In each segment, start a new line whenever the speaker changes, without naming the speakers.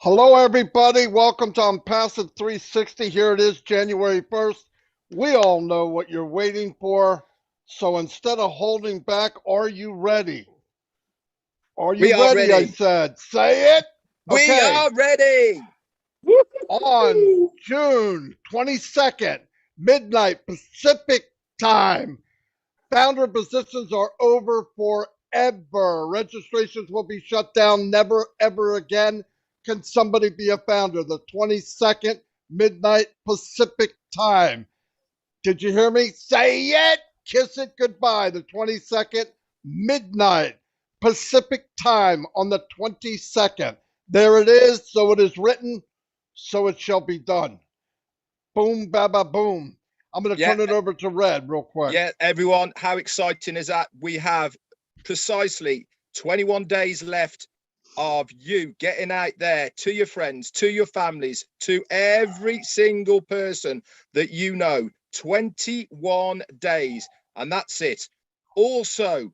Hello, everybody. Welcome to Onpassive 360. Here it is, January 1st. We all know what you're waiting for. So instead of holding back, are you ready? Are you ready? I said. Say it.
We are ready.
On June 22nd, midnight Pacific time, founder positions are over forever. Registrations will be shut down. Never, ever again can somebody be a founder. The 22nd, midnight Pacific time. Did you hear me? Say it. Kiss it goodbye. The 22nd, midnight Pacific time on the 22nd. There it is. So it is written. So it shall be done. Boom, baba, boom. I'm going to turn it over to Red real quick.
Yeah, everyone, how exciting is that? We have precisely 21 days left of you getting out there to your friends, to your families, to every single person that you know. 21 days, and that's it. Also,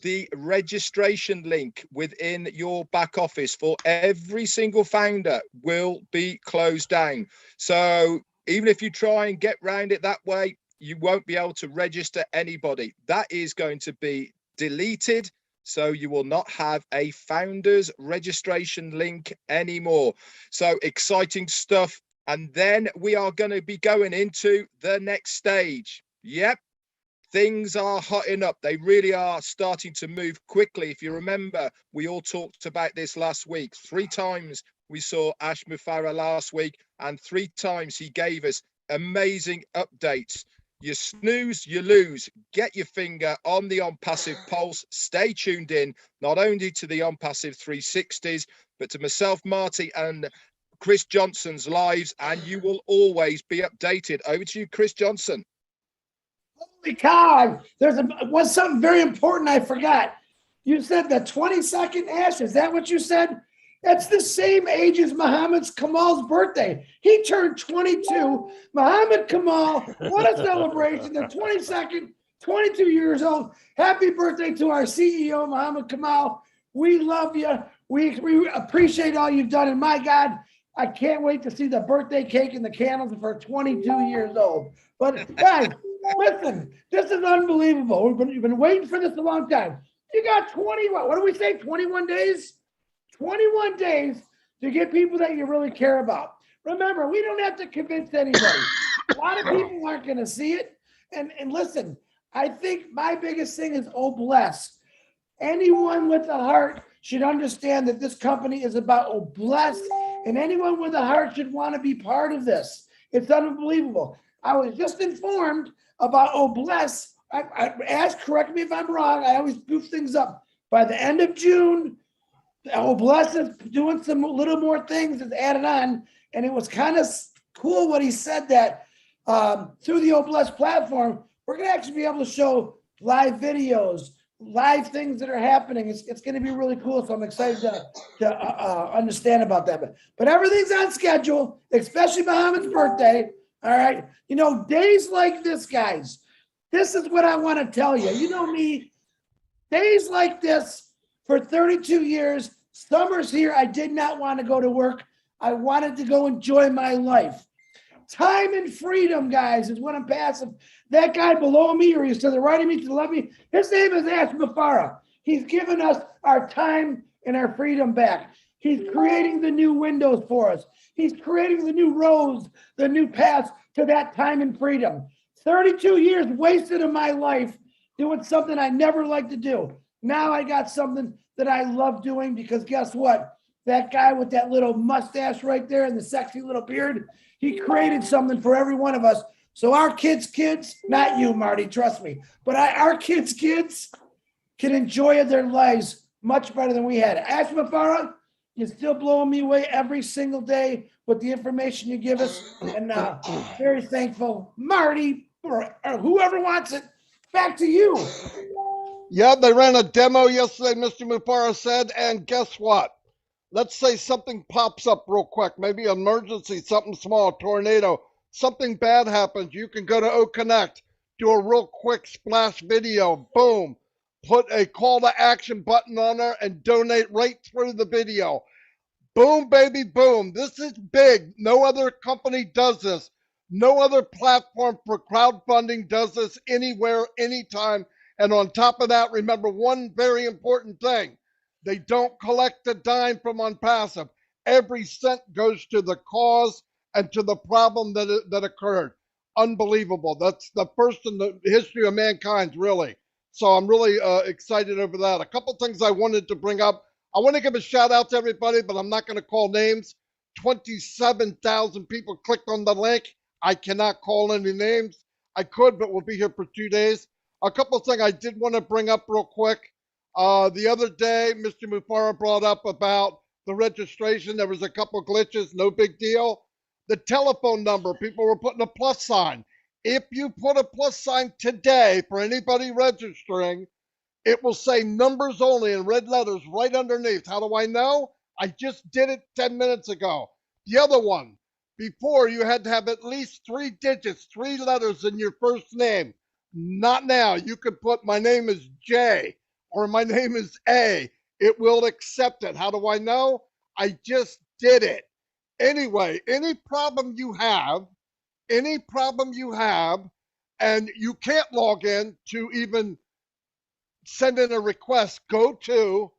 the registration link within your back office for every single founder will be closed down. So even if you try and get around it that way, you won't be able to register anybody. That is going to be deleted. So you will not have a founders registration link anymore. So exciting stuff. And then we are going to be going into the next stage. Yep. Things are hotting up. They really are starting to move quickly. If you remember, we all talked about this last week. 3 times we saw Mufareh last week, and 3 times he gave us amazing updates. You snooze, you lose. Get your finger on the Onpassive pulse. Stay tuned in, not only to the Onpassive 360s, but to myself, Marty, and Chris Johnson's lives, and you will always be updated. Over to you, Chris Johnson.
Holy cow! Was something very important I forgot. You said the 22nd, Ash. Is that what you said? That's the same age as Muhammad Kamal's birthday. He turned 22. Muhammad Kamal, what a celebration. The 22nd, 22 years old. Happy birthday to our CEO, Muhammad Kamal. We love you. We appreciate all you've done. And my God, I can't wait to see the birthday cake and the candles for 22 years old. But guys, listen, this is unbelievable. We've been waiting for this a long time. You got 21, what do we say, 21 days? 21 days to get people that you really care about. Remember, we don't have to convince anybody. A lot of people aren't going to see it. And listen, I think my biggest thing is, oh, bless. Anyone with a heart should understand that this company is about, oh, bless. And anyone with a heart should want to be part of this. It's unbelievable. I was just informed about, oh, bless. Ask, correct me if I'm wrong. I always goof things up. By the end of June, oh, bless is doing some little more things, is added on. And it was kind of cool what he said, that through the Oh Bless platform, we're going to actually be able to show live videos, live things that are happening. It's going to be really cool. So I'm excited to understand about that. But everything's on schedule, especially Muhammad's birthday. All right. You know, days like this, guys, this is what I want to tell you. You know me, days like this for 32 years, summers here, I did not want to go to work. I wanted to go enjoy my life. Time and freedom, guys, is what I'm passing. That guy below me, or he's to the right of me, to the left of me, his name is Mufareh. He's given us our time and our freedom back. He's creating the new windows for us. He's creating the new roads, the new paths to that time and freedom. 32 years wasted of my life doing something I never liked to do. Now I got something that I love doing, because guess what? That guy with that little mustache right there and the sexy little beard, he created something for every one of us. So our kids, not you, Marty, trust me, but our kids can enjoy their lives much better than we had. Mufareh, you're still blowing me away every single day with the information you give us. And very thankful. Marty, or whoever wants it, back to you.
Yeah, they ran a demo yesterday, Mr. Mufareh said, and guess what? Let's say something pops up real quick, maybe an emergency, something small, a tornado, something bad happens. You can go to OConnect, do a real quick splash video, boom, put a call to action button on there and donate right through the video. Boom, baby, boom. This is big. No other company does this. No other platform for crowdfunding does this anywhere, anytime. And on top of that, remember one very important thing. They don't collect a dime from Onpassive. Every cent goes to the cause and to the problem that occurred. Unbelievable. That's the first in the history of mankind, really. So I'm really excited over that. A couple things I wanted to bring up. I want to give a shout out to everybody, but I'm not going to call names. 27,000 people clicked on the link. I cannot call any names. I could, but we'll be here for 2 days. A couple of things I did want to bring up real quick. The other day, Mr. Mufareh brought up about the registration. There was a couple glitches, no big deal. The telephone number, people were putting a plus sign. If you put a plus sign today for anybody registering, it will say numbers only in red letters right underneath. How do I know? I just did it 10 minutes ago. The other one, before you had to have at least 3 digits, 3 letters in your first name. Not now. You could put my name is J or my name is A. It will accept it. How do I know? I just did it. Anyway, any problem you have, and you can't log in to even send in a request, go to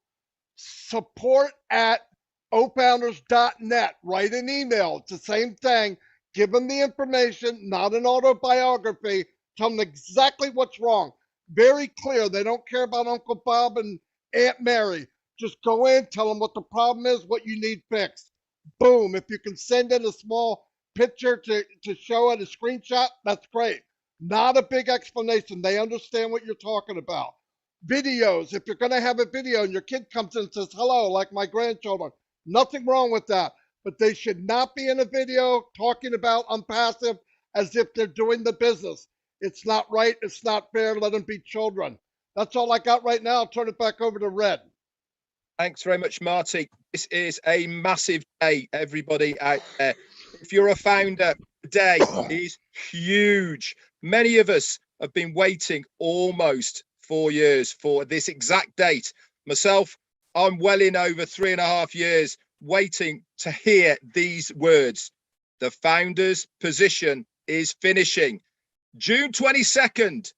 support@ofounders.net. Write an email. It's the same thing. Give them the information, not an autobiography. Tell them exactly what's wrong. Very clear. They don't care about Uncle Bob and Aunt Mary. Just go in, tell them what the problem is, what you need fixed. Boom. If you can send in a small picture to show it, a screenshot, that's great. Not a big explanation. They understand what you're talking about. Videos. If you're going to have a video and your kid comes in and says hello, like my grandchildren, nothing wrong with that. But they should not be in a video talking about Onpassive as if they're doing the business. It's not right. It's not fair. Let them be children. That's all I got right now. I'll turn it back over to Red.
Thanks very much, Marty. This is a massive day, everybody out there. If you're a founder, today is huge. Many of us have been waiting almost 4 years for this exact date. Myself, I'm well in over 3.5 years waiting to hear these words. The founder's position is finishing. June 22nd,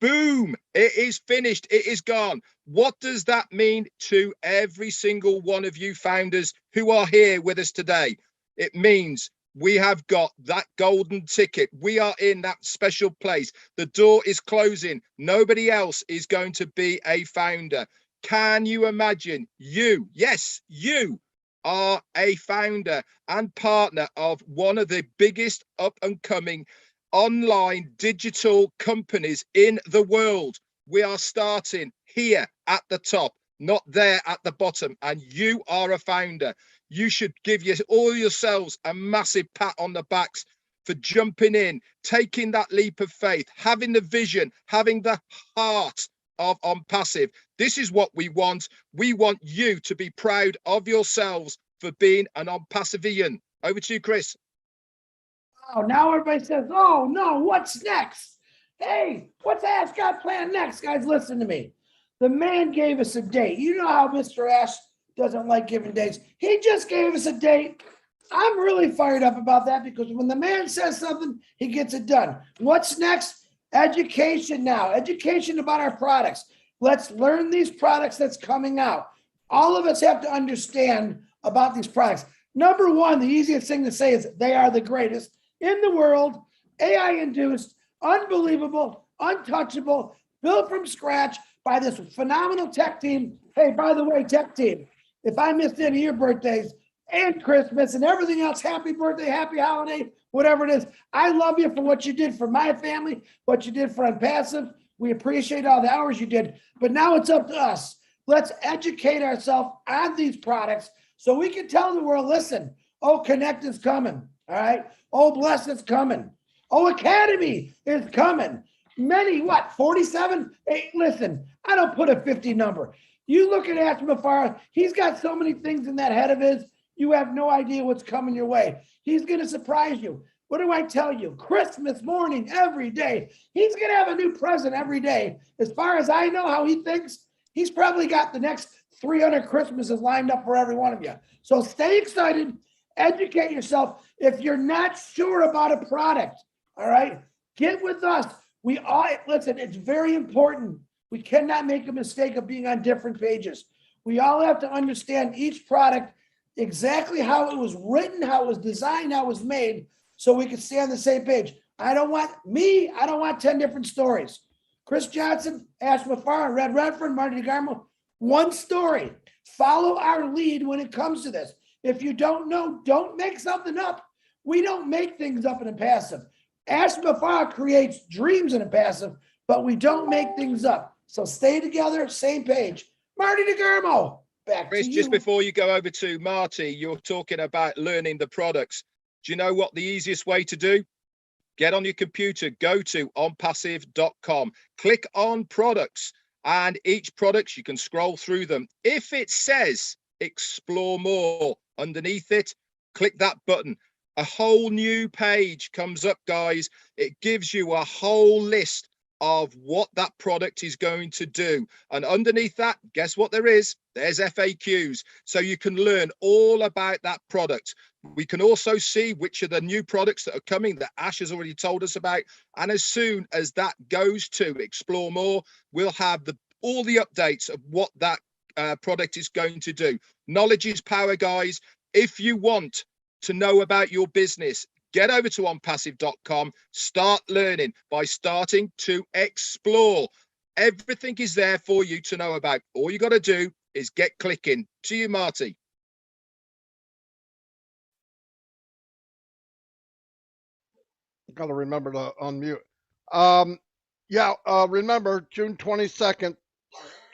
boom, it is finished, it is gone. What does that mean to every single one of you founders who are here with us today? It means we have got that golden ticket. We are in that special place. The door is closing. Nobody else is going to be a founder. Can you imagine you, yes, you are a founder and partner of one of the biggest up and coming online digital companies in the world? We are starting here at the top, not there at the bottom, and you are a founder. You should give all yourselves a massive pat on the backs for jumping in, taking that leap of faith, having the vision, having the heart of Onpassive. This is what we want. We want you to be proud of yourselves for being an Onpassivian. Over to you, Chris.
Oh, now everybody says, oh no, what's next? Hey, what's Ash got planned next? Guys, listen to me. The man gave us a date. You know how Mr. Ash doesn't like giving dates. He just gave us a date. I'm really fired up about that because when the man says something, he gets it done. What's next? Education now. Education about our products. Let's learn these products that's coming out. All of us have to understand about these products. Number one, the easiest thing to say is they are the greatest in the world, AI induced, unbelievable, untouchable, built from scratch by this phenomenal tech team. Hey, by the way, tech team, if I missed any of your birthdays and Christmas and everything else, happy birthday, happy holiday, whatever it is, I love you for what you did for my family, what you did for Onpassive. We appreciate all the hours you did, but now it's up to us. Let's educate ourselves on these products so we can tell the world, listen, oh, Connect is coming, all right? Oh, Bless is coming. Oh, Academy is coming. Many, 47? Hey, listen, I don't put a 50 number. You look at ashmufareh, he's got so many things in that head of his, you have no idea what's coming your way. He's going to surprise you. What do I tell you? Christmas morning, every day. He's going to have a new present every day. As far as I know how he thinks, He's probably got the next 300 Christmases lined up for every one of you. So stay excited, educate yourself. If you're not sure about a product, all right, get with us. We all, listen, it's very important. We cannot make a mistake of being on different pages. We all have to understand each product, exactly how it was written, how it was designed, how it was made, so we can stay on the same page. I don't want 10 different stories. Chris Johnson, Ash Mufareh, REDFERN, Marty DeGarmo, one story. Follow our lead when it comes to this. If you don't know, don't make something up. We don't make things up in a passive. Ash Mufareh creates dreams in a passive, but we don't make things up. So stay together, same page. Marty DeGarmo, back
Chris,
to you.
just before you go over to Marty, you're talking about learning the products. Do you know what the easiest way to do? Get on your computer, go to onpassive.com, click on products, and each product, you can scroll through them. If it says explore more underneath it, click that button. A whole new page comes up, guys. It gives you a whole list of what that product is going to do. And underneath that, guess what there is? There's FAQs. So you can learn all about that product. We can also see which are the new products that are coming that Ash has already told us about. And as soon as that goes to explore more, we'll have all the updates of what that product is going to do. Knowledge is power, guys. If you want to know about your business, get over to onpassive.com, start learning by starting to explore. Everything is there for you to know about. All you got to do is get clicking. To you, Marty.
Got to remember to unmute. Remember June 22nd,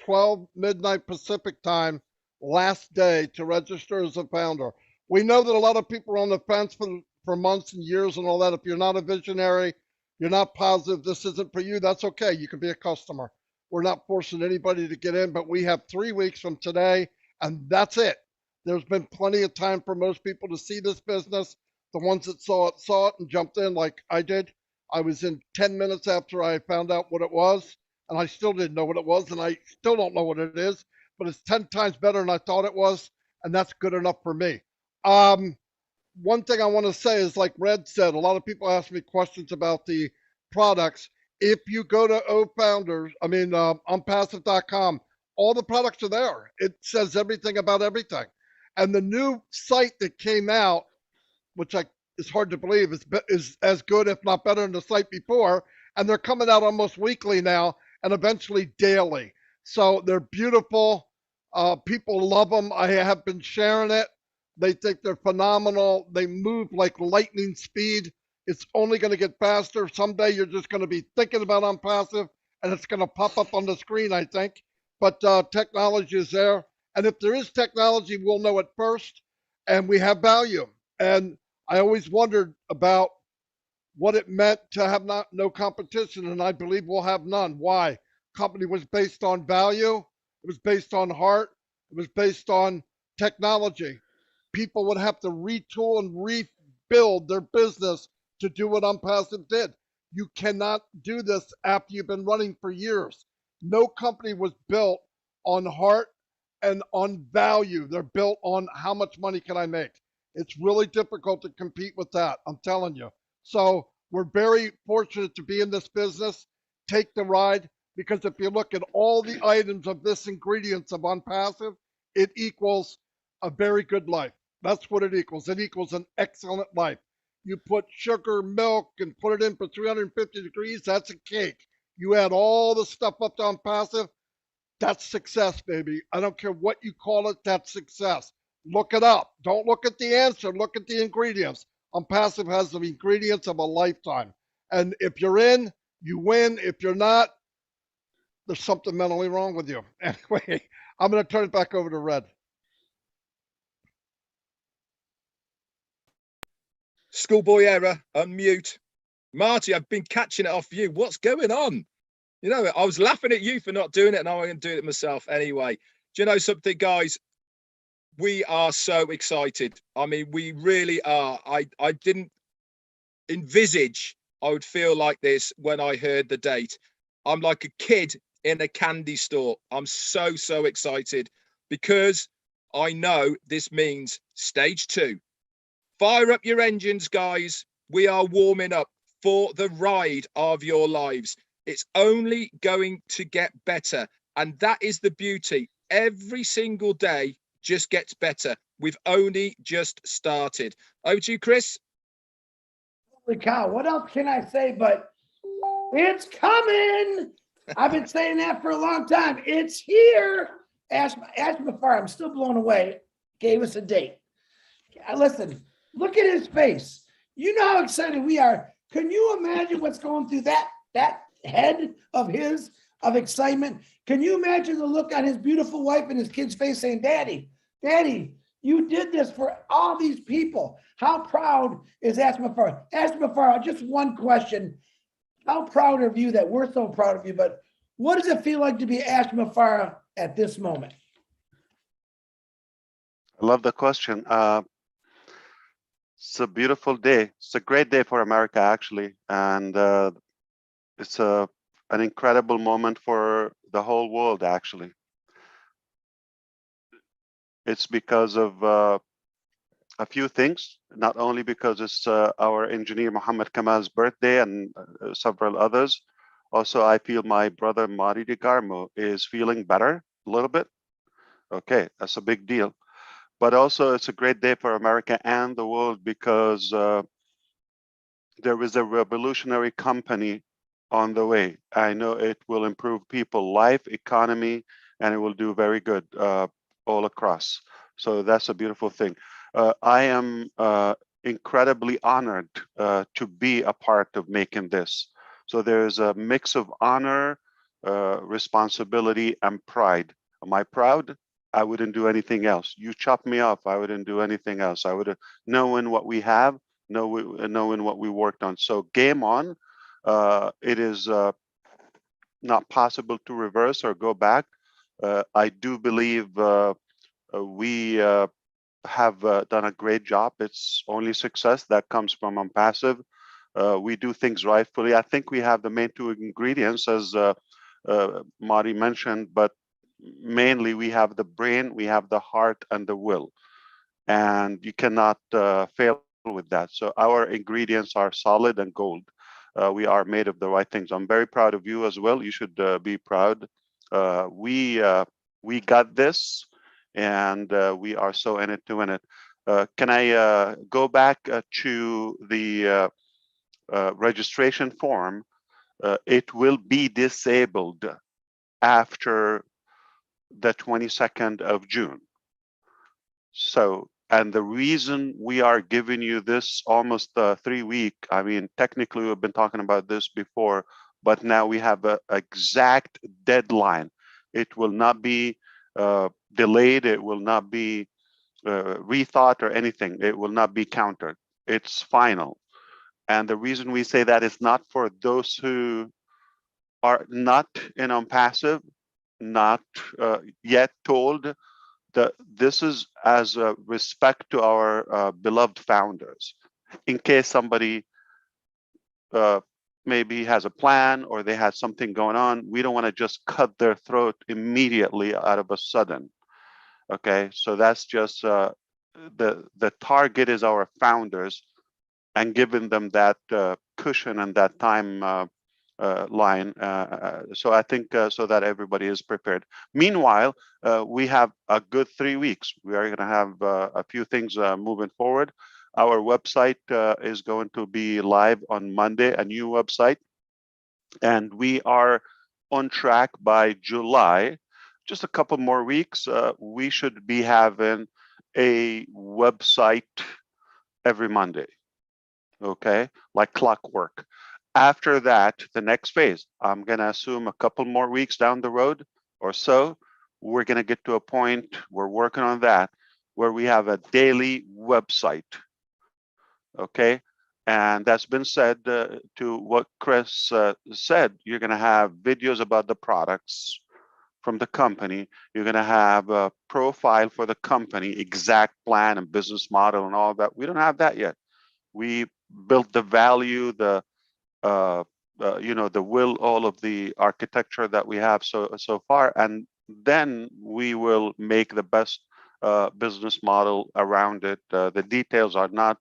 12 midnight Pacific time, last day to register as a founder. We know that a lot of people are on the fence for months and years and all that. If you're not a visionary, you're not positive, this isn't for you, that's okay. You can be a customer. We're not forcing anybody to get in, but we have 3 weeks from today, and that's it. There's been plenty of time for most people to see this business. The ones that saw it and jumped in like I did. I was in 10 minutes after I found out what it was, and I still didn't know what it was, and I still don't know what it is, but it's 10 times better than I thought it was, and that's good enough for me. One thing I want to say is, like Red said, a lot of people ask me questions about the products. If you go to Onpassive.com, all the products are there. It says everything about everything. And the new site that came out, which is hard to believe, is as good, if not better, than the site before. And they're coming out almost weekly now and eventually daily. So they're beautiful. People love them. I have been sharing it. They think they're phenomenal. They move like lightning speed. It's only going to get faster. Someday you're just going to be thinking about Onpassive and it's going to pop up on the screen, I think. But technology is there. And if there is technology, we'll know it first. And we have value. And I always wondered about what it meant to have no competition. And I believe we'll have none. Why? Company was based on value. It was based on heart. It was based on technology. People would have to retool and rebuild their business to do what Onpassive did. You cannot do this after you've been running for years. No company was built on heart and on value. They're built on how much money can I make. It's really difficult to compete with that, I'm telling you. So we're very fortunate to be in this business. Take the ride, because if you look at all the items of this ingredients of Onpassive, it equals a very good life. That's what it equals. It equals an excellent life. You put sugar, milk, and put it in for 350 degrees, that's a cake. You add all the stuff up to Onpassive, that's success, baby. I don't care what you call it, that's success. Look it up. Don't look at the answer, look at the ingredients. Onpassive has the ingredients of a lifetime. And if you're in, you win. If you're not, there's something mentally wrong with you. Anyway, I'm going to turn it back over to Red.
Schoolboy error, unmute. Marty, I've been catching it off you. What's going on? You know, I was laughing at you for not doing it, and I'm going to do it myself anyway. Do you know something, guys? We are so excited. I mean, we really are. I didn't envisage I would feel like this when I heard the date. I'm like a kid in a candy store. I'm so excited because I know this means stage 2. Fire up your engines, guys. We are warming up for the ride of your lives. It's only going to get better. And that is the beauty. Every single day just gets better. We've only just started. Over to you, Chris.
Holy cow, what else can I say but it's coming? I've been saying that for a long time. It's here. Mufareh, I'm still blown away. Gave us a date. Listen, look at his face. You know how excited we are. Can you imagine what's going through that head of his of excitement? Can you imagine the look on his beautiful wife and his kid's face saying, Daddy, you did this for all these people. How proud is Mufareh? Mufareh, just one question. How proud of you that we're so proud of you, but what does it feel like to be Mufareh at this moment?
I love the question. It's a beautiful day. It's a great day for America, actually. And it's an incredible moment for the whole world, actually. It's because of a few things, not only because it's our engineer Muhammad Kamal's birthday and several others. Also, I feel my brother MARTY DEGARMO is feeling better a little bit. Okay, that's a big deal. But also, it's a great day for America and the world because there is a revolutionary company on the way. I know it will improve people's life, economy, and it will do very good all across. So that's a beautiful thing. I am incredibly honored to be a part of making this. So there's a mix of honor, responsibility, and pride. Am I proud? I wouldn't do anything else. You chop me off, I wouldn't do anything else. I would knowing what we have, knowing what we worked on. So game on. It is not possible to reverse or go back. I do believe we have done a great job. It's only success that comes from Onpassive. We do things rightfully. I think we have the main two ingredients, as Marty mentioned, but mainly we have the brain, we have the heart, and the will. And you cannot fail with that. So our ingredients are solid and gold. We are made of the right things. I'm very proud of you as well. You should be proud. We got this, and we are so in it to win it. Can I go back to the registration form? It will be disabled after the 22nd of June. So, and the reason we are giving you this almost 3 week, I mean, technically we've been talking about this before, but now we have an exact deadline. It will not be delayed. It will not be rethought or anything. It will not be countered. It's final. And the reason we say that is not for those who are not in Onpassive, not yet told that this is as a respect to our beloved founders. In case somebody maybe has a plan or they had something going on, we don't want to just cut their throat immediately out of a sudden. Okay, so that's just the target is our founders, and giving them that cushion and that time line. So I think so that everybody is prepared. Meanwhile, we have a good 3 weeks. We are going to have a few things moving forward. Our website is going to be live on Monday, a new website, and we are on track by July. Just a couple more weeks, we should be having a website every Monday. Okay, like clockwork. After that, the next phase, I'm going to assume a couple more weeks down the road or so, we're going to get to a point, we're working on that, where we have a daily website. Okay, and that's been said to what Chris said. You're going to have videos about the products from the company. You're going to have a profile for the company, exact plan and business model and all that. We don't have that yet. We built the value, the the will, all of the architecture that we have so far, and then we will make the best business model around it. The details are not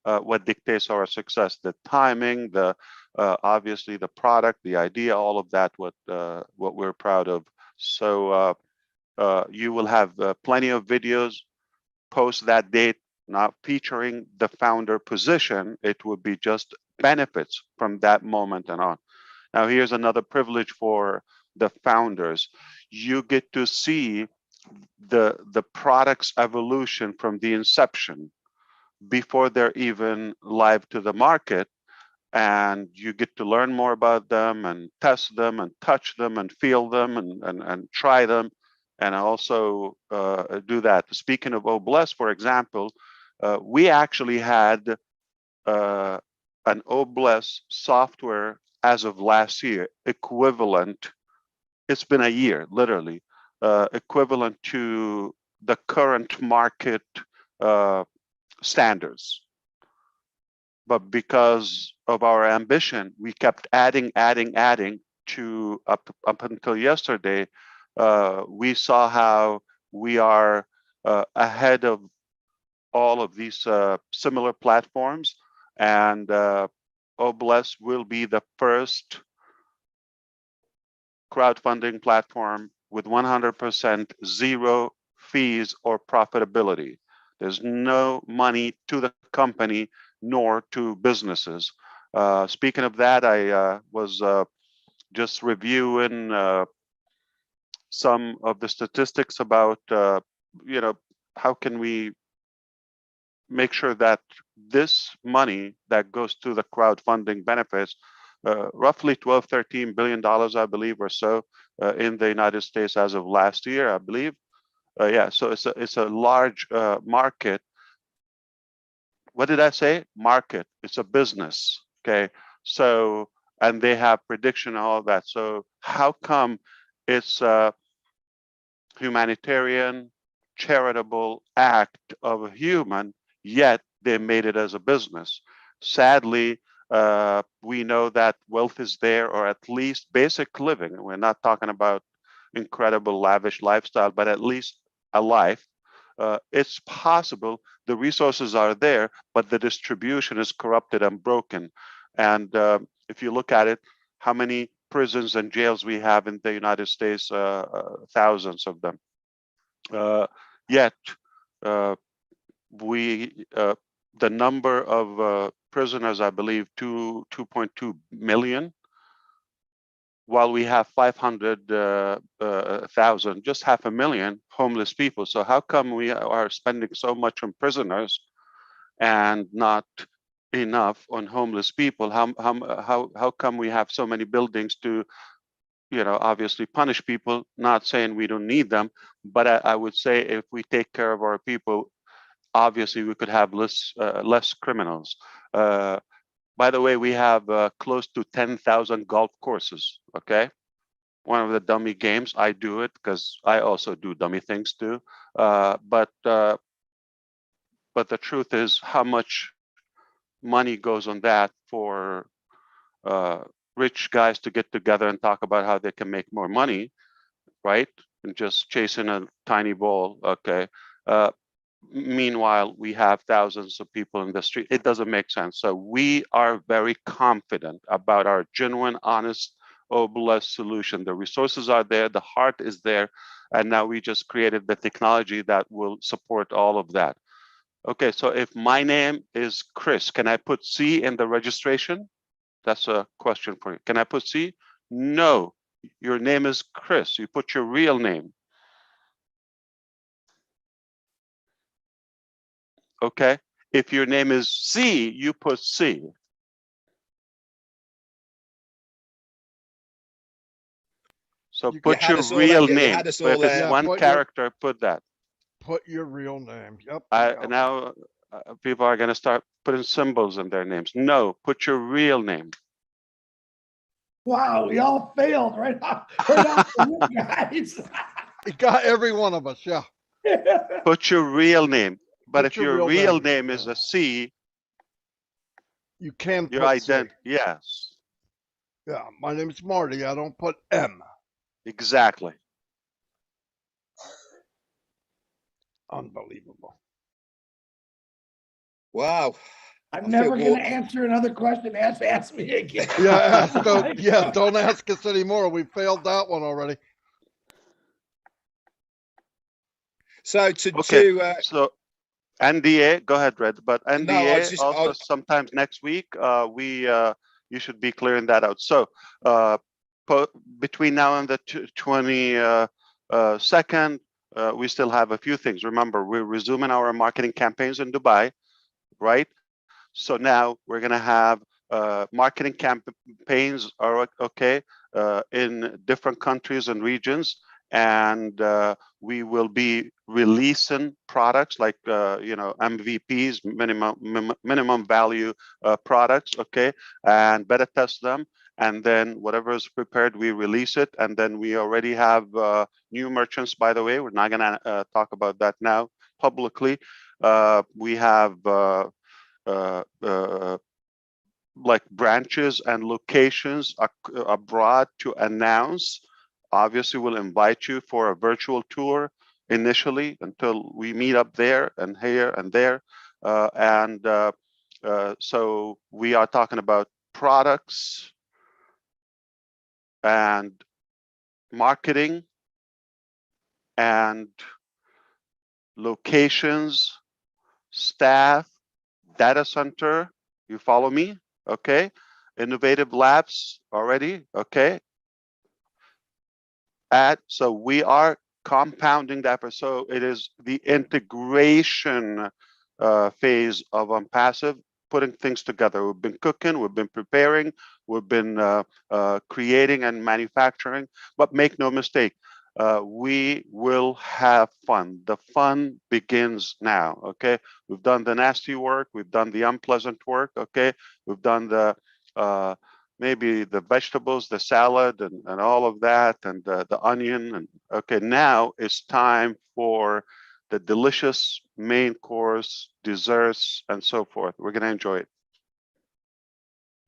what dictates our success. The timing, the obviously the product, the idea, all of that, what we're proud of. So you will have plenty of videos post that date, not featuring the founder position. It would be just benefits from that moment and on. Now, here's another privilege for the founders. You get to see the product's evolution from the inception before they're even live to the market, and you get to learn more about them and test them and touch them and feel them and try them, and also do that. Speaking of OBless, for example, we actually had an OBless software as of last year equivalent. It's been a year, literally, equivalent to the current market standards. But because of our ambition, we kept adding to up until yesterday. We saw how we are ahead of all of these similar platforms, and OBless will be the first crowdfunding platform with 100% zero fees or profitability. There's no money to the company nor to businesses. Speaking of that, I was just reviewing some of the statistics about how can we make sure that this money that goes to the crowdfunding benefits roughly $12-13 billion, I believe, or so, in the United States as of last year, I believe. Yeah, so it's a large market. What did I say? Market. It's a business. Okay. So, and they have prediction and all of that. So how come it's a humanitarian, charitable act of a human, yet they made it as a business? Sadly, we know that wealth is there, or at least basic living. We're not talking about incredible lavish lifestyle, but at least a life. It's possible the resources are there, but the distribution is corrupted and broken. And if you look at it, how many prisons and jails we have in the United States, thousands of them. Yet the number of prisoners, I believe, 2.2 million, while we have 500,000, just 500,000 homeless people. So how come we are spending so much on prisoners and not enough on homeless people? How come we have so many buildings to, obviously punish people? Not saying we don't need them, but I would say if we take care of our people, obviously we could have less criminals. By the way, we have close to 10,000 golf courses, okay? One of the dummy games, I do it because I also do dummy things too. But the truth is, how much money goes on that for rich guys to get together and talk about how they can make more money, right? And just chasing a tiny ball, okay? Meanwhile, we have thousands of people in the street. It doesn't make sense. So we are very confident about our genuine, honest, OBless solution. The resources are there, the heart is there, and now we just created the technology that will support all of that. Okay, so if my name is Chris, can I put C in the registration? That's a question for you. Can I put C? No, your name is Chris. You put your real name. Okay, if your name is C, you put C. So put your real name. If it's one character, put that.
Put your real name. Yep.
Now people are going to start putting symbols in their names. No, put your real name.
Wow, we all failed right off the guys.
It got every one of us, yeah.
Put your real name. But if your real name is a C,
you can
your identity, yes.
Yeah, my name is Marty. I don't put M.
Exactly.
Unbelievable.
Wow.
I'm
I
never
feel
going to
warm.
answer another question. Ask me again.
Yeah,
Oh my God.
don't ask us anymore. We failed that one already.
So
Okay. So NDA, go ahead, Red. But
no, I was
NDA
just
also sometimes next week. You should be clearing that out. So between now and the 22nd, we still have a few things. Remember, we're resuming our marketing campaigns in Dubai, right? So now we're gonna have marketing campaigns are okay in different countries and regions, and we will be releasing products like MVPs, minimum value products, okay, and beta test them, and then whatever is prepared, we release it, and then we already have new merchants. By the way, we're not gonna talk about that now publicly. We have like branches and locations abroad to announce. Obviously, we'll invite you for a virtual tour initially until we meet up there and here and there. So we are talking about products and marketing and locations, staff, data center. You follow me? Okay. Innovative labs already. Okay. So we are compounding that. So it is the integration phase of Onpassive, putting things together. We've been cooking, we've been preparing, we've been creating and manufacturing, but make no mistake, we will have fun. The fun begins now, okay? We've done the nasty work, we've done the unpleasant work, okay? We've done the maybe the vegetables, the salad, and all of that, and the onion. And okay, now it's time for the delicious main course, desserts, and so forth. We're going to enjoy it.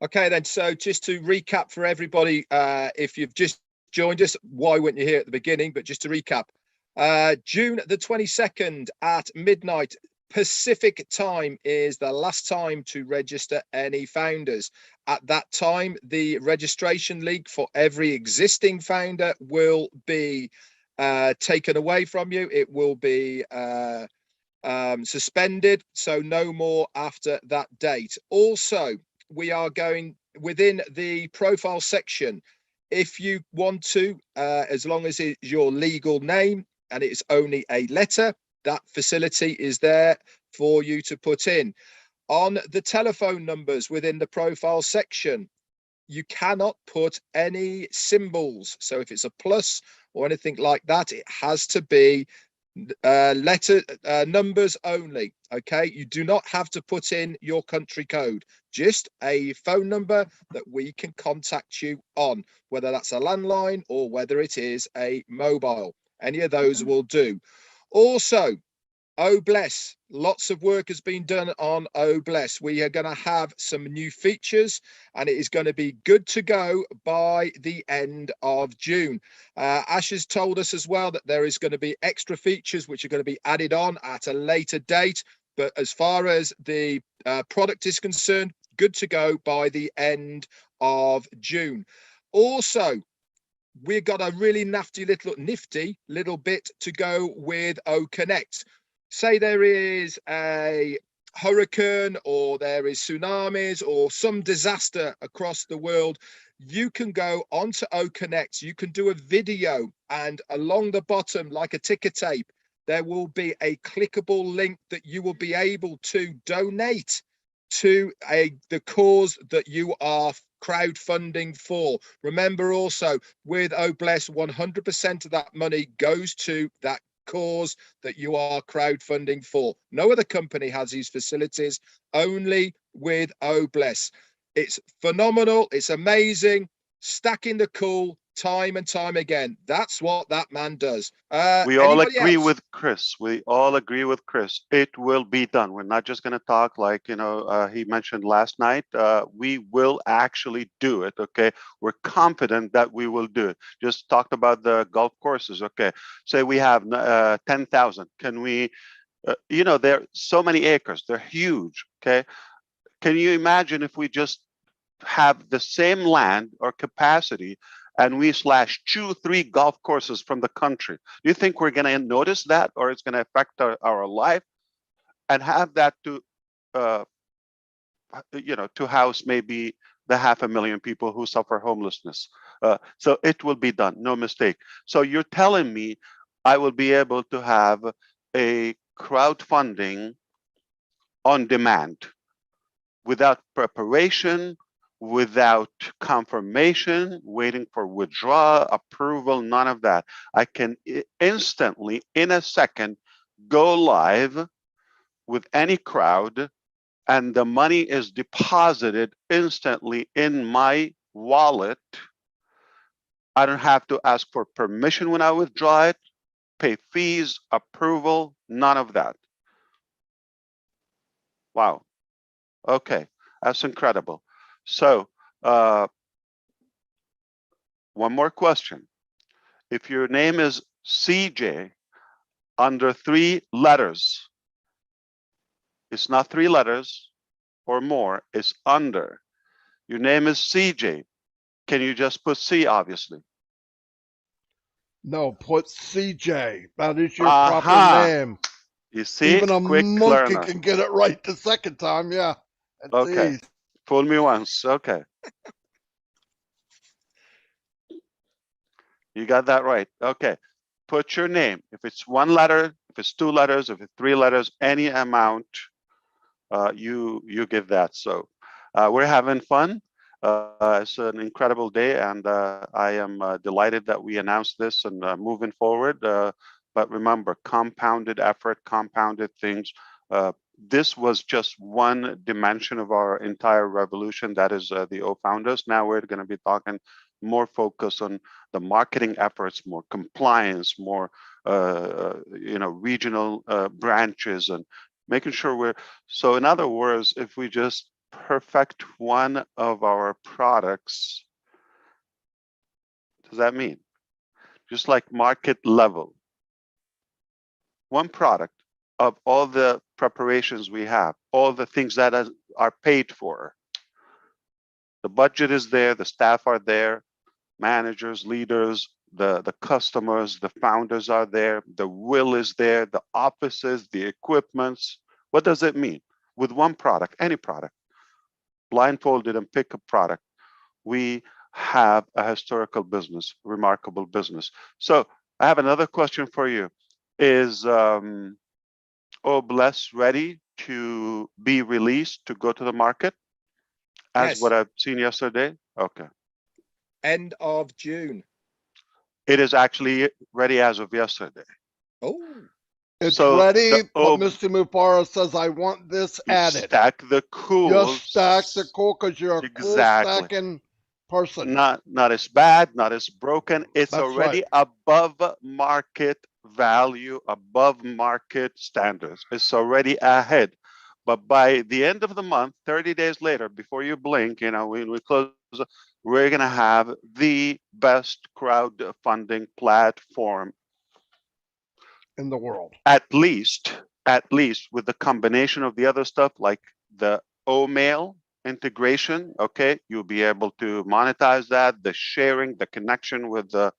okay then. So just to recap for everybody, if you've just joined us, why weren't you here at the beginning? But just to recap, June the 22nd at midnight Pacific time is the last time to register any founders. At that time, the registration link for every existing founder will be taken away from you. It will be suspended, so no more after that date. Also, we are going within the profile section. If you want to, as long as it's your legal name and it's only a letter, that facility is there for you to put in. On the telephone numbers within the profile section, you cannot put any symbols. So if it's a plus or anything like that, it has to be numbers only. Okay, you do not have to put in your country code, just a phone number that we can contact you on, whether that's a landline or whether it is a mobile. Any of those will do. Also, Oh Bless, lots of work has been done on Oh Bless. We are going to have some new features and it is going to be good to go by the end of June. Ash has told us as well that there is going to be extra features which are going to be added on at a later date. But as far as the product is concerned, good to go by the end of June. Also, we've got a really nifty little bit to go with O Connect. Say there is a hurricane or there is tsunamis or some disaster across the world, you can go onto O Connect, you can do a video, and along the bottom, like a ticker tape, there will be a clickable link that you will be able to donate to the cause that you are crowdfunding for. Remember also, with Oh Bless, 100% of that money goes to that cause that you are crowdfunding for. No other company has these facilities, only with Oh Bless. It's phenomenal, it's amazing. Stacking the cool, time and time again. That's what that man does.
We all
Anybody
agree
else?
with Chris. We all agree with Chris. It will be done. We're not just going to talk like, he mentioned last night. We will actually do it. Okay. We're confident that we will do it. Just talked about the golf courses. Okay. Say we have 10,000. Can we, there are so many acres. They're huge. Okay. Can you imagine if we just have the same land or capacity and we slash 2-3 golf courses from the country? Do you think we're going to notice that, or it's going to affect our life? And have that to to house maybe the 500,000 people who suffer homelessness. So it will be done, no mistake. So you're telling me I will be able to have a crowdfunding on demand without preparation, without confirmation, waiting for withdrawal, approval, none of that. I can instantly, in a second, go live with any crowd, and the money is deposited instantly in my wallet. I don't have to ask for permission when I withdraw it, pay fees, approval, none of that. Wow. Okay, that's incredible. So, one more question. If your name is CJ under 3 letters, it's not 3 letters or more, it's under. Your name is CJ. Can you just put C, obviously?
No, put CJ. That is your proper name.
You see,
even a
quick
monkey
learner.
can get it right the second time. Yeah. That's
Okay.
easy.
Fool me once. Okay. You got that right. Okay. Put your name. If it's 1 letter, if it's 2 letters, if it's 3 letters, any amount, you give that. So we're having fun. It's an incredible day, and I am delighted that we announced this and moving forward. But remember, compounded effort, compounded things. This was just one dimension of our entire revolution. That is the O-Founders. Now we're going to be talking more focus on the marketing efforts, more compliance, more regional branches, and making sure we're. So in other words, if we just perfect one of our products, what does that mean? Just like market level, one product of all the preparations we have, all the things that are paid for. The budget is there, the staff are there, managers, leaders, the customers, the founders are there, the will is there, the offices, the equipments. What does it mean? With one product, any product, blindfolded and pick a product, we have a historical business, remarkable business. So I have another question for you. Is Bless ready to be released to go to the market as
Yes.
what I've seen yesterday? Okay.
End of June.
It is actually ready as of yesterday.
Oh.
It's
So
ready, but Mr. Mufareh says, I want this added.
Stack the cool.
Just stack the cool because you're a cool stacking person.
Not as bad, not as broken. It's
That's
already
right.
above market value, above market standards. It's already ahead. But by the end of the month, 30 days later, before you blink, when we close, we're going to have the best crowdfunding platform
in the world.
At least with the combination of the other stuff, like the O-mail integration, okay, you'll be able to monetize that, the sharing, the connection with the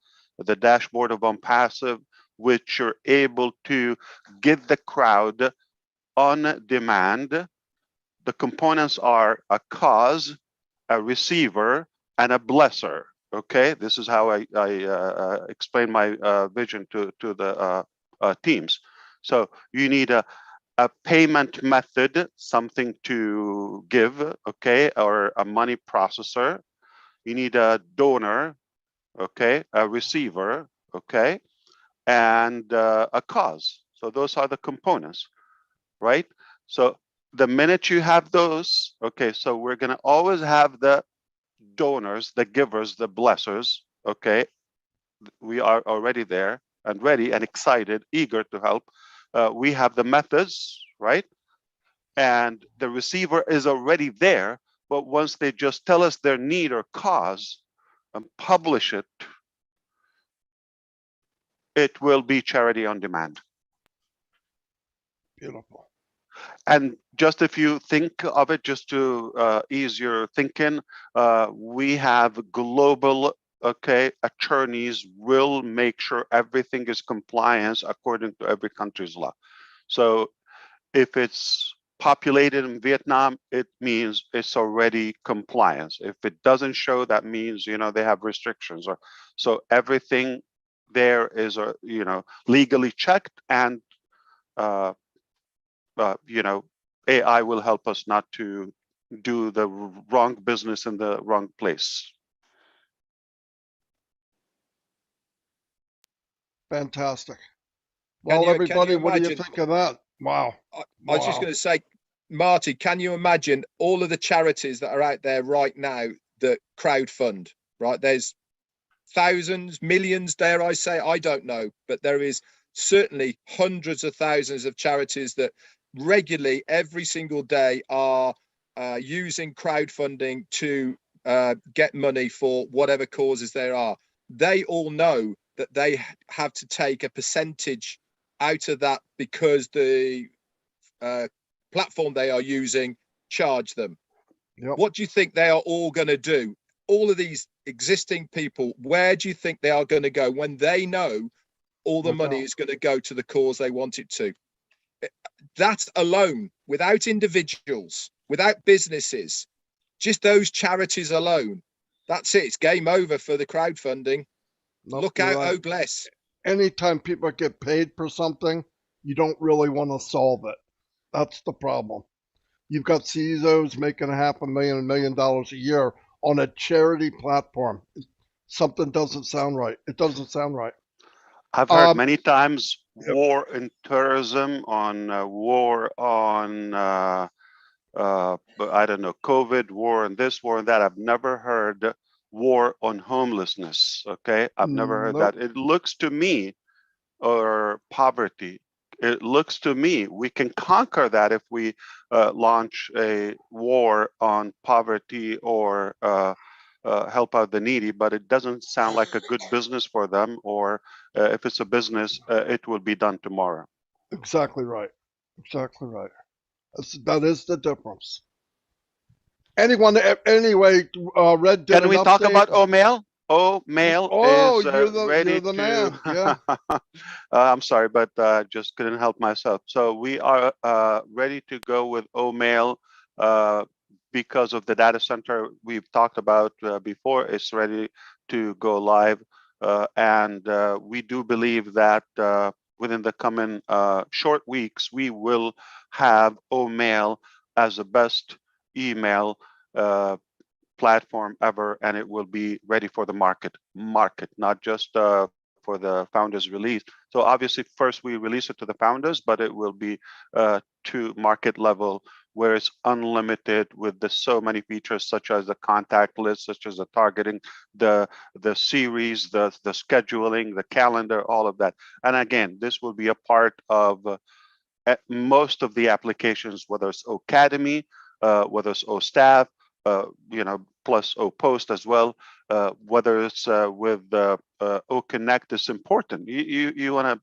dashboard of Onpassive, which you're able to get the crowd on demand. The components are a cause, a receiver, and a blesser. Okay, this is how I explain my vision to the teams. So you need a payment method, something to give, okay, or a money processor. You need a donor, okay, a receiver, okay, and a cause. So those are the components, right? So the minute you have those, okay, so we're going to always have the donors, the givers, the blessers, okay, we are already there and ready and excited, eager to help. We have the methods, right? And the receiver is already there, but once they just tell us their need or cause and publish it, it will be charity on demand.
Beautiful.
And just if you think of it, just to ease your thinking, we have global, attorneys will make sure everything is compliance according to every country's law. So if it's populated in Vietnam, it means it's already compliance. If it doesn't show, that means, they have restrictions. Or so everything there is, legally checked, and AI will help us not to do the wrong business in the wrong place.
Fantastic. Well,
Can
everybody,
you
what do you
imagine?
think of that? Wow.
I was just going to say, Marty, can you imagine all of the charities that are out there right now that crowdfund, right? There's thousands, millions, dare I say, I don't know, but there is certainly hundreds of thousands of charities that regularly every single day are using crowdfunding to get money for whatever causes there are. They all know that they have to take a percentage out of that because the platform they are using charge them.
Yep.
What do you think they are all going to do? All of these existing people, where do you think they are going to go when they know all the money is going to go to the cause they want it to? That alone, without individuals, without businesses, just those charities alone, that's it. It's game over for the crowdfunding.
Nope,
Look
you're
out,
right.
oh bless.
Anytime people get paid for something, you don't really want to solve it. That's the problem. You've got CEOs making $500,000, $1 million a year on a charity platform. Something doesn't sound right. It doesn't sound right.
I've heard many times war in terrorism, on war on, I don't know, COVID, war and this, war and that. I've never heard war on homelessness, okay? I've never heard that. It looks to me, or poverty, it looks to me we can conquer that if we launch a war on poverty or help out the needy, but it doesn't sound like a good business for them, or if it's a business, it will be done tomorrow.
Exactly right. Exactly right. That is the difference. Anyone, anyway, Red did
Can we
an
talk
update.
about Omail? Omail is ready
you're the
to.
man. Yeah.
I'm sorry, but just couldn't help myself. So we are ready to go with Omail because of the data center we've talked about before. It's ready to go live, and we do believe that within the coming short weeks, we will have Omail as the best email platform ever, and it will be ready for the market, not just for the founders release. So obviously first we release it to the founders, but it will be to market level, where it's unlimited with so many features, such as the contact list, such as the targeting, the series, the scheduling, the calendar, all of that. And again, this will be a part of most of the applications, whether it's Academy, whether it's OStaff, plus OPost as well, whether it's with OConnect is important. You want to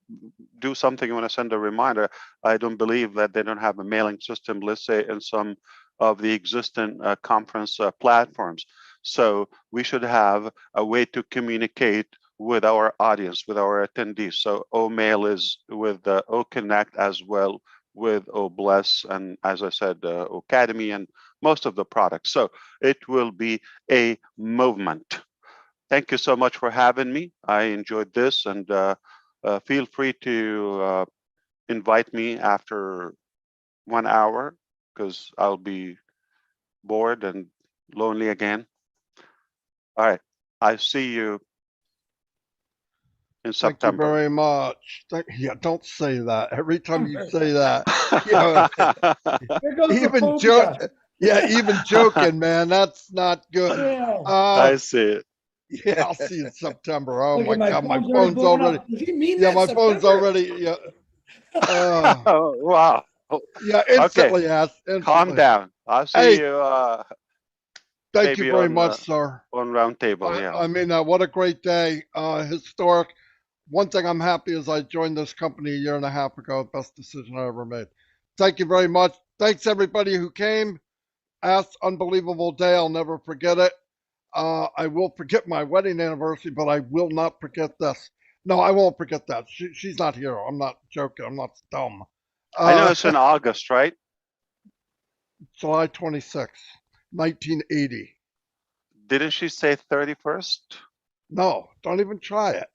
do something, you want to send a reminder. I don't believe that they don't have a mailing system, let's say, in some of the existing conference platforms. So we should have a way to communicate with our audience, with our attendees. So Omail is with OConnect as well, with OBless, and as I said, Academy and most of the products. So it will be a movement. Thank you so much for having me. I enjoyed this, and feel free to invite me after 1 hour, because I'll be bored and lonely again. All right, I see you in September.
Thank you very much. Yeah, don't say that. Every time you say that, even joking, man, that's not good.
Yeah.
I see it.
Yeah, I'll see you in September. Oh
Look
my
at
God, my
phone's
phone's
blowing
already.
up. Does he mean
Yeah,
that
my phone's
September?
already. Yeah.
Oh, wow.
Yeah,
Okay,
instantly, Ash.
calm
Instantly.
down. I'll see
Hey,
you
thank you
maybe
very
on
much, sir.
round table. Yeah.
I mean, what a great day. Historic. One thing I'm happy is I joined this company a year and a half ago. Best decision I ever made. Thank you very much. Thanks everybody who came. Asked, unbelievable day. I'll never forget it. I will forget my wedding anniversary, but I will not forget this. No, I won't forget that. She's not here. I'm not joking. I'm not dumb.
I know it's in August, right?
July 26th, 1980.
Didn't she say 31st?
No, don't even try it.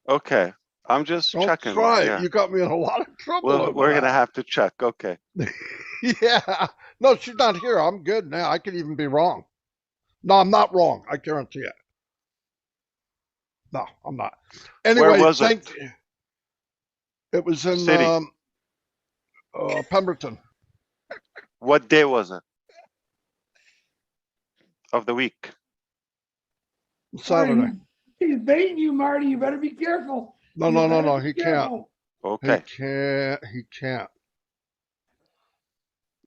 Okay, I'm just
Don't
checking.
try it.
Yeah.
You got me in a lot of trouble.
Well,
over
we're gonna
that.
have to check. Okay.
Yeah. No, she's not here. I'm good now. I could even be wrong. No, I'm not wrong. I guarantee it. No, I'm not. Anyway,
Where was it?
It was in
City.
Pemberton.
What day was it? Of the week?
Saturday.
Marty, he's baiting you, Marty. You better be careful.
No,
You
no, no,
better
no.
be
He can't.
careful.
Okay.
He can't.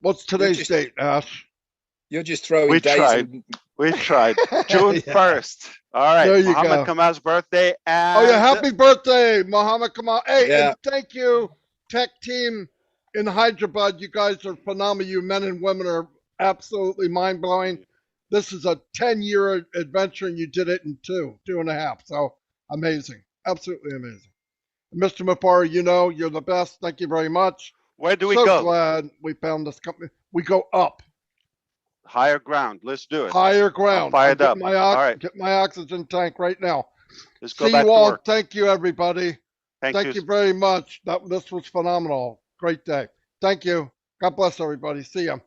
What's today's date, Ash?
You're just throwing
We
days.
tried. We tried. June
Yeah.
1st. All right.
There you
Muhammad
go.
Kamal's birthday. And
Oh yeah, happy birthday, Muhammad Kamal. Hey,
Yeah.
and thank you, tech team in Hyderabad. You guys are phenomenal. You men and women are absolutely mind-blowing. This is a 10-year adventure, and you did it in two and a half. So amazing. Absolutely amazing. Mr. Mufareh, you know, you're the best. Thank you very much.
where do we
So
go?
glad we found this company. We go up.
Higher ground. Let's do it.
Higher ground.
fired
I'm
up.
getting
All right.
Get my oxygen tank right now.
Let's go
See
back
you
to
all.
work.
Thank you, everybody.
Thank
You very much. This was phenomenal. Great day. Thank you. God bless everybody. See ya.